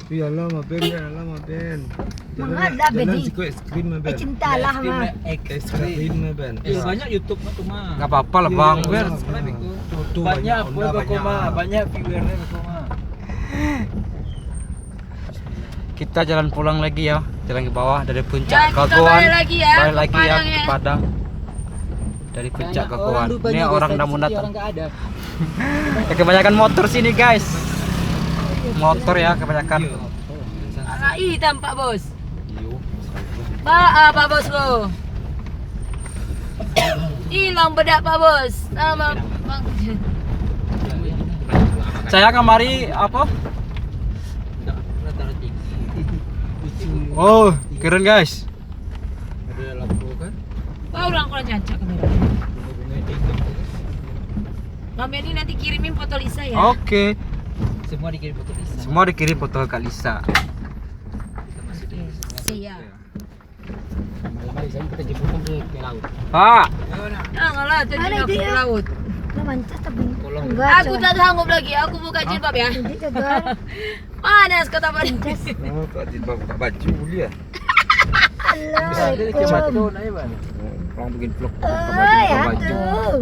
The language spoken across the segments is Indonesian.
Iyalah mah Ben, iyalah mah Ben. Mengada Jalan bedi. siku es krim mah Ben. Cintalah mah. Es krim mah Ben. Banyak YouTube mah tuh mah. Enggak apa-apa lah Bang. Iya, Biar iya. Subscribe itu. Tuh, Banyak Honda, boy banyak. mah, banyak viewernya kok mah. kita jalan pulang lagi ya. Jalan ke bawah dari Ya, puncak kita Kagoan. balik lagi ya, Balik ke lagi ya Padang ke ya. Padang. Dari puncak Banyak Kagoan. rupanya Ini guys, orang tadi udah mau sepi datang. orang nggak ada. Ya, kebanyakan motor sini guys. Motor ya kebanyakan. Anak hitam Pak Bos. Pak Bos lo. Hilang bedak Pak Bos. Sama Bang. Saya kemari apa? Rata-rata tinggi. Oh, keren guys. Ada lampu kan? Kau ulang kurang cancak kamera. Mami ini nanti kirimin foto Lisa ya. Oke. Semua dikirim foto Lisa. Semua dikirim foto Kak Lisa. Siap. Mari saya kita jemputkan ke laut. Pak, Jangan lah tadi Mana aku itu ke ya? laut. Nah, mancas tapi Kolong. enggak. Aku tak sanggup lagi. Aku buka jilbab ya. Jadi gagal. Panas kota panas. Oh, Kak Jilbab buka baju dia. Assalamualaikum. aja bang. Orang bikin vlog Oh ya tuh.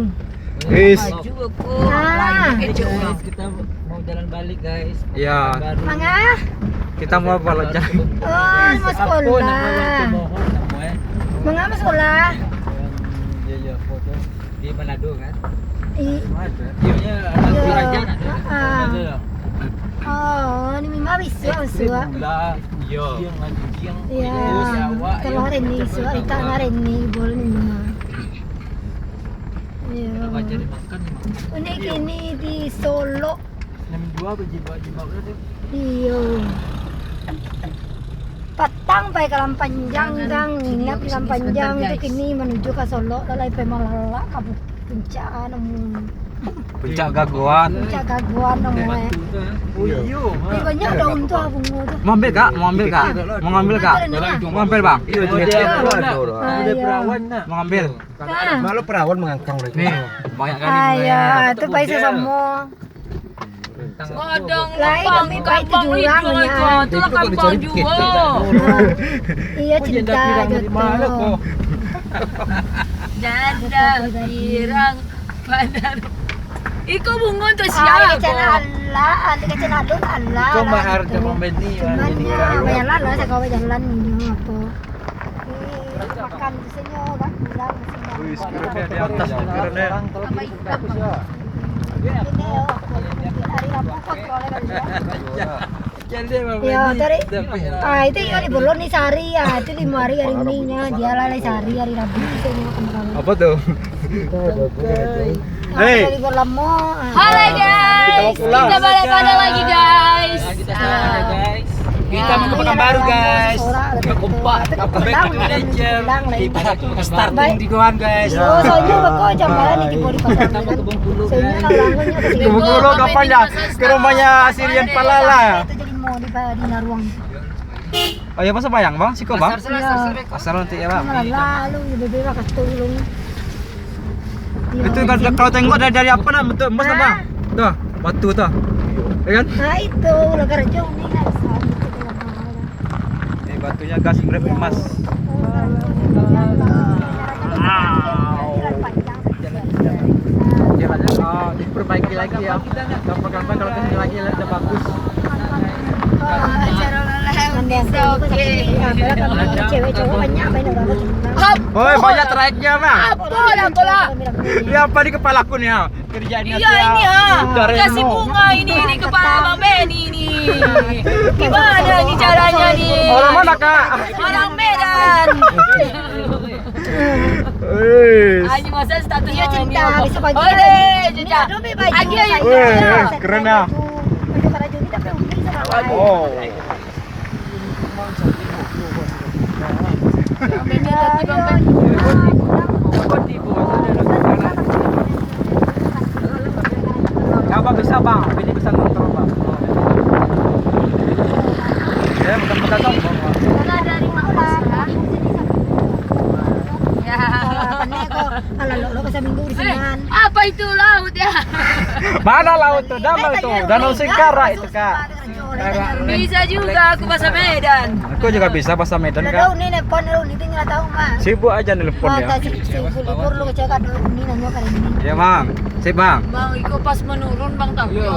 Guys, Baju aku. Ah. Lagi kecoh. Guys, kita mau jalan balik guys. Ya. Baru. Mangga. kita mau balik jalan. Oh, mau sekolah. Mangga mau sekolah. Iya foto di Manado kan? I- Iya ada Iya. Raja ada. Ah. Ada. Oh, ini Mima bisa masuk. Iya. Yang lagi yang. Ya, kalau hari ini suah kita hari ini boleh Mima. Apa Iya. jadi makan? Ini kini di Solo. 62 baju berarti. Iya. Patang baik kalam panjang gang, nginap di kalam panjang itu kini menuju ke Solo, lalai pemalala kabut puncak namun Puncak Kagoan. puncak gaguan namun. Oh iya. Ini banyak daun tuh bunga tuh. Mau ambil Kak? Mau ambil Kak? Mau ambil Kak? Mau ambil Bang? iya Oh, dia dia ada perawan. orang. Ada perawan nak. Mau ambil? Nah, Malu perawan mengangkang lagi. Nih, banyak kali ayah itu baik semua. Kadang Lai kami baik itu jurang itu ya. lah kampung juga. Iya cinta gitu. Janda pirang padar. Iko bungo tuh Ah, siapa? kecana Allah, kecana alun Allah. Kau mahar ke pembeli. Cuman ya, bayaran lah saya kau jalan ini apa. Makan di sini kan pulang di sini. Wih, keren di atas. Keren ya. Sama hitam. Ini ya, hari Rabu kok oleh kan ya. Jadi Bang Ya, Benny. tadi. Tapi, Ah, itu yang di Bolon nih sehari ya. Itu 5 hari ini nya. Dia lalai sehari hari Rabu di sini makan. Apa tuh? Hey. Dari Bolamo. Halo guys. Kita mau pulang. Kita balik Padang lagi guys. Nah, kita sekarang ya guys. Kita mau ke Padang Baru guys. Kita kompak. Kita back manager. Kita starting di Goan guys. Oh, soalnya kok jam berapa nih di Bodi Padang. Kita mau ke Bengkulu Soalnya guys. kalau langgengnya ke sini. Bengkulu kapan ya? Ke rumahnya Sirian Palala. Itu jadi mau di Naruang. Oh ya masa bayang Bang? Siko Bang? Iya. Asal nanti ya Bang. Malah lalu ya bebe makas tulung. Itu kan kalau tengok dari apa nah betul Mas Ah. Bang? Tuh, batu tuh. Ya kan? Nah itu Lagar Jong nih kan sama kita yang Ini batunya gas grab emas. Jalannya diperbaiki lagi ya. Gampang-gampang kalau kesini lagi udah bagus. Oke. Cewek cowok banyak main orang Hap. Woi, banyak traiknya Bang. Apa lah kola? Ini apa di kepalaku nih ya? Kerjaannya Iya ini ha. Dari Kasih nol. bunga ini kepala Bang Benny ini. Gimana nih caranya nih? Orang mana Kak? Orang Medan. Wih. Ayo masa statusnya Iya cinta bisa pagi. Oleh cinta. Lagi ayo. Wih, keren ya. Baju para juni tapi umi sama lain. Oh. Bang Benny tadi Bang Benny. Apa bisa Bang? Ini bisa ngontrol Bang. Ya, bukan dong. Karena dari mana sih? Ya. Lo bisa minggu di sini. Apa itu laut ya? Mana laut tuh? Danau itu. Danau Singkara itu Kak. Bisa juga aku bahasa Medan. Aku juga bisa bahasa Medan Udah kak. nih nelpon lu ini nggak tahu mah. Sibuk aja nelpon Oh, ya. tak sibuk libur lu kecelakaan ini nanya kali ini. Ya bang, sip bang. Bang, Iko pas menurun Bang tahu. Iya.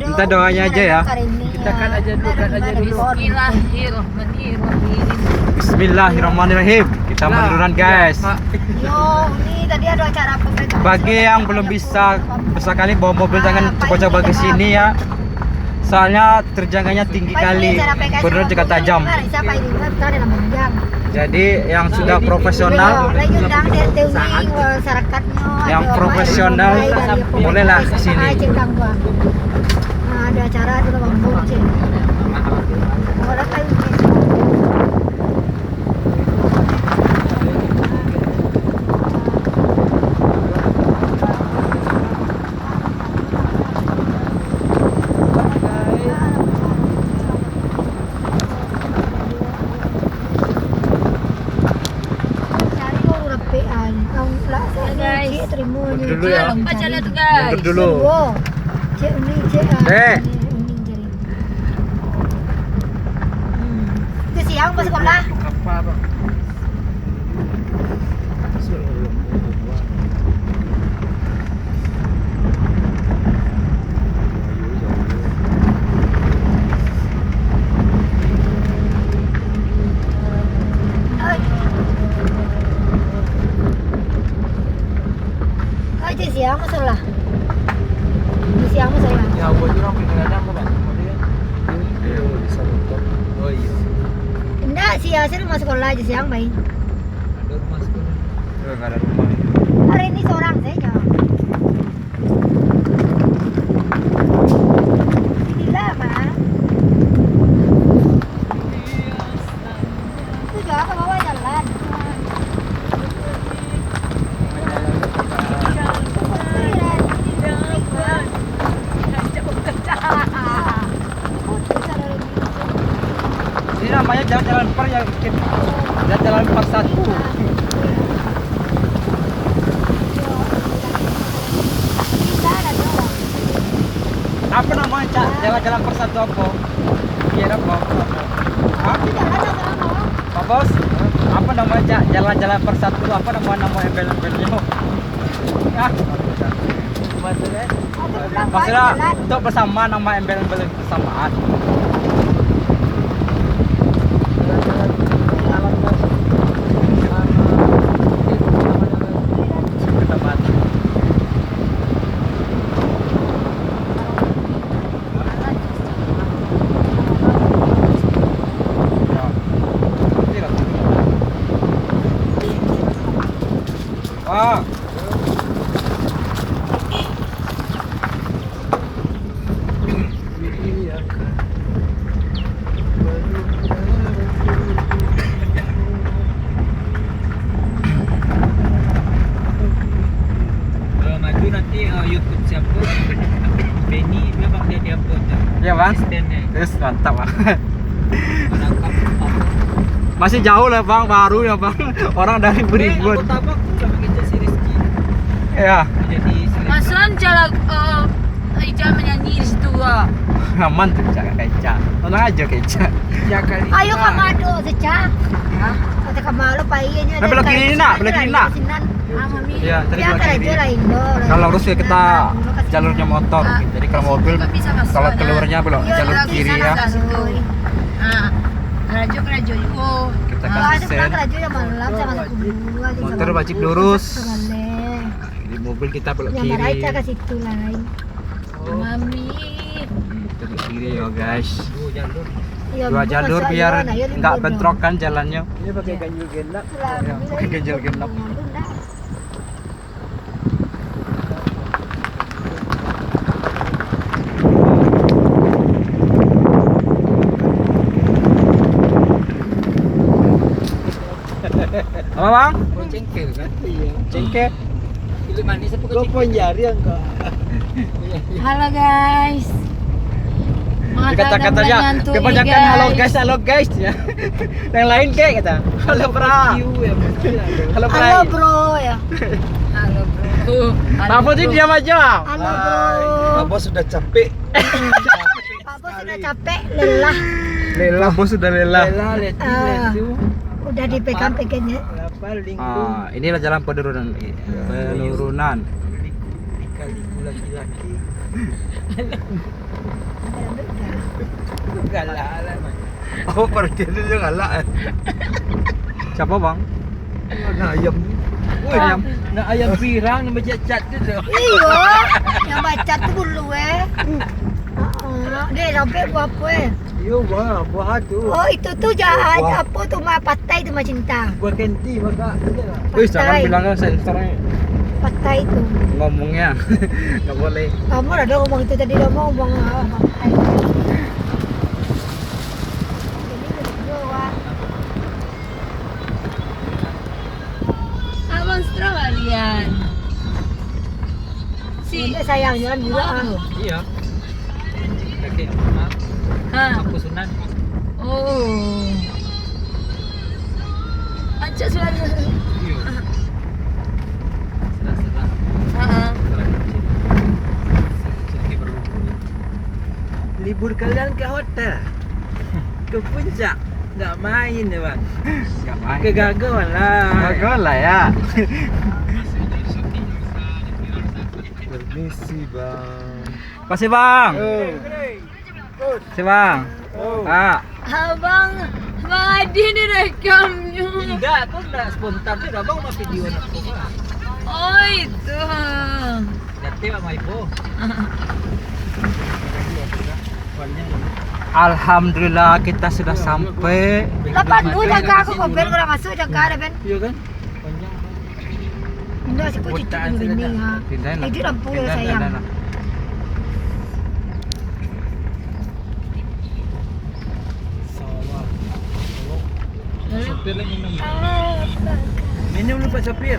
Minta doanya aja ya. Kita kan aja dulu. Bismillahirrahmanirrahim. Bismillahirrahmanirrahim. Kita menurunan guys. Yo, ini tadi ada acara apa? Bagi yang belum bisa kali bawa mobil jangan coba-coba ke sini ya. Soalnya terjangannya tinggi kali. Bener juga tajam. Jadi yang sudah profesional, yang profesional bolehlah ke sini. Ada acara ada Bang Bocce. Dulu ya. Lupa jalan tuh guys. Mundur dulu. Cek ini cek. Dek. Itu siang pas sekolah. Cek siang masalah. Di siang masalah. Ya, buat orang kadang-kadang apa? Iya, bisa nonton. Oh iya. Enggak, si Yasir masuk sekolah aja siang, Bay. Ada rumah sekolah. Enggak ada rumah. Hari ini seorang saja. Inilah, Mak. Itu juga ke bawah jalan. Ini namanya jalan-jalan per ya, jalan per satu. Apa namanya cak? Jalan-jalan per satu apa? Iya apa? Hah? Pak Bos? Apa namanya cak? Jalan-jalan per satu apa nama embel-embelnya? Ah, maksudnya untuk bersama nama embel-embel bersamaan. Wah. Kalau maju nanti YouTube siapa? Benny dia bang dia upload. Iya bang. Asistennya. Terus mantap bang. Menangkap apa? Masih jauh lah bang, baru ya bang. Orang dari Berigun. Aku tabak tuh sama kita si Rizky. Ya. Jadi Masan jalan Ija menyanyi di situ ah. Aman tuh cak keca. Tenang aja keca. ya kali. Ayo ke Mado secah. Kata ke Malu painya. Nah, belok kiri nak, belok kiri nak. Iya, tadi Ya belok kan kiri. aja lah Indo. Kalau lurus ya kita jalurnya motor. Jadi kalau mobil, kalau keluarnya belok jalur kiri ya. Ah, kerajo yo. Kita Kalau kasih ada sen. pulang kerja yang malam sama aku berdua aja. Motor wajib lurus. Boleh. Di mobil kita belok Yang marah kiri. kita ke situ lah. Mami. Kita belok kiri ya guys. Jalur. Ya, Dua jalur masa biar iya, ayo nggak libur bentrokan jalannya. Dia pakai ganjil genap. dong. Pulang, Ya, bila pakai libur ganjil genap. dong, enggak. Apa bang? Oh cengkel kan? Iya. Cengkeh. Pilih manis apa Kau pun jari enggak? Halo guys. Kata-katanya kebanyakan halo guys ya. Yang lain kayak kata. Halo bra. Halo bra. Halo bro ya. Halo bro. Apa sih diam aja? Halo bro. Bos sudah capek. Pak Bos sudah capek, lelah. Lelah, bos sudah lelah. lihat Ah. itu. Udah dipegang-pegangnya. Lapar lingkung. Ah, inilah jalan penurunan. Penurunan. Kali laki-laki. Galak. Oh, parkirnya dia galak. Siapa bang? Nah, ayam. Woi, nak ayam pirang nama cat tu tu. Iyo, yang baca tuh dulu dia sampai buat apa Yo, buah tu. Oh itu tuh jahat apa tuh mah patai tuh mah cinta. Buah kenti maka. Wih, jangan Patai, bilang sensornya patai itu. ngomongnya. Nggak boleh. Kamu ada ngomong itu tadi udah mau ngomong patai. Abang setra kalian. Si Ini sayang jangan bilang. Iya. Kakek aku sunan. Oh. Acak suara. Iya. Serah-serah. Heeh. Libur kalian ke hotel, ke puncak, nggak main ya bang? Nggak main. Ke Gagon lah. Gagal lah ya. Permisi bang. Kasih bang. Kasih bang. Ah. Abang Adi direkamnya. Enggak, aku nggak spontan sih, abang mau video aku mah. Oh itu. Ganti sama ibu. Alhamdulillah kita sudah sampai. Lapan dulu jaga aku kober kalau masuk jaga ada ben. Iya kan? Panjang. Enggak sih kucing ini ha. Pindahin lah. Itu lampu ya Pindahin, sayang. pindahin lah. Sopir lagi minum. Minum lupa sopir.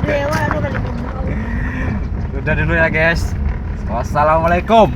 Dewa lu kali. Udah dulu ya guys. Wassalamualaikum.